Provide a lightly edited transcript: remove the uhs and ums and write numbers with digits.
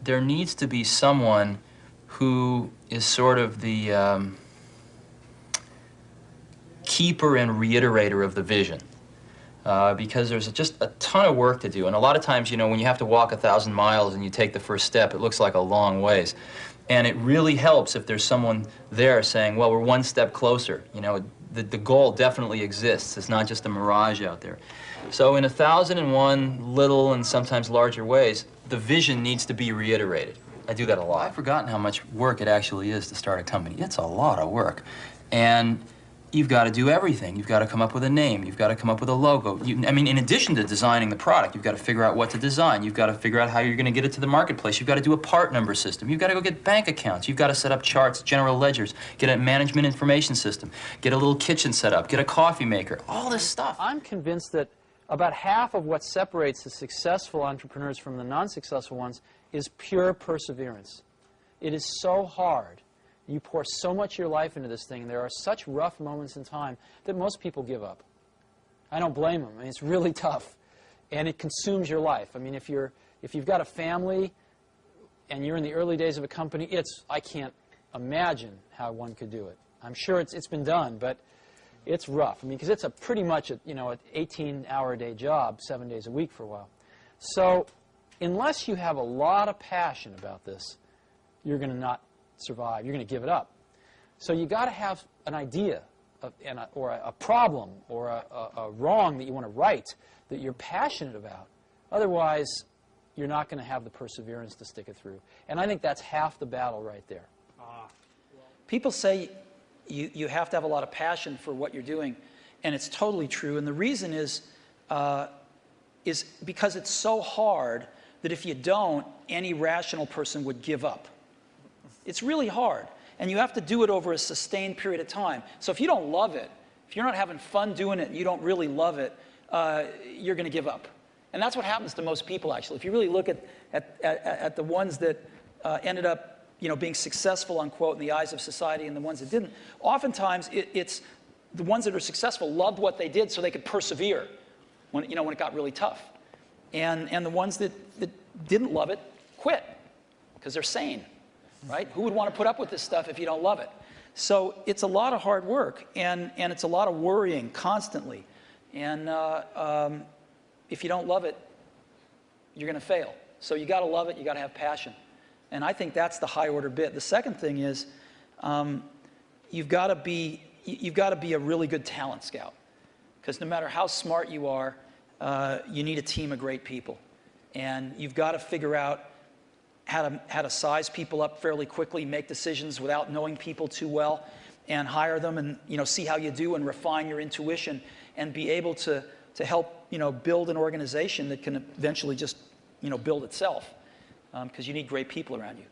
there needs to be someone who is sort of the keeper and reiterator of the vision. Because there's just a ton of work to do. And a lot of times, you know, when you have to walk 1,000 miles and you take the first step, it looks like a long ways. And it really helps if there's someone there saying, well, we're one step closer. You know, the goal definitely exists. It's not just a mirage out there. So in 1,001 little and sometimes larger ways, the vision needs to be reiterated. I do that a lot. I've forgotten how much work it actually is to start a company. It's a lot of work. And you've got to do everything. You've got to come up with a name. You've got to come up with a logo. I mean, in addition to designing the product, you've got to figure out what to design. You've got to figure out how you're going to get it to the marketplace. You've got to do a part number system. You've got to go get bank accounts. You've got to set up charts, general ledgers, get a management information system, get a little kitchen set up, get a coffee maker, all this stuff. I'm convinced that about half of what separates the successful entrepreneurs from the non-successful ones is pure perseverance. It is so hard. You pour so much of your life into this thing, and there are such rough moments in time that most people give up. I don't blame them. I mean, it's really tough, and it consumes your life. I mean, if you've got a family and you're in the early days of a company, I can't imagine how one could do it. I'm sure it's been done, but it's rough. I mean, because it's pretty much an 18-hour-a-day job, 7 days a week for a while. So unless you have a lot of passion about this, you're going to not survive. You're going to give it up. So you got to have an idea or a problem or a wrong that you want to right that you're passionate about. Otherwise, you're not going to have the perseverance to stick it through. And I think that's half the battle right there. People say you have to have a lot of passion for what you're doing, and it's totally true. And the reason is because it's so hard that if you don't, any rational person would give up. It's really hard, and you have to do it over a sustained period of time. So if you don't love it, if you're not having fun doing it and you don't really love it, you're going to give up. And that's what happens to most people, actually. If you really look at the ones that ended up being successful, unquote, in the eyes of society and the ones that didn't, oftentimes it's the ones that are successful loved what they did so they could persevere when it got really tough. And the ones that didn't love it quit because they're sane. Right? Who would want to put up with this stuff if you don't love it? So it's a lot of hard work, and it's a lot of worrying constantly. And if you don't love it, you're going to fail. So you got to love it. You got to have passion. And I think that's the high order bit. The second thing is you've got to be a really good talent scout, because no matter how smart you are, you need a team of great people, and you've got to figure out how to size people up fairly quickly, make decisions without knowing people too well, and hire them and see how you do and refine your intuition and be able to help build an organization that can eventually just build itself, because you need great people around you.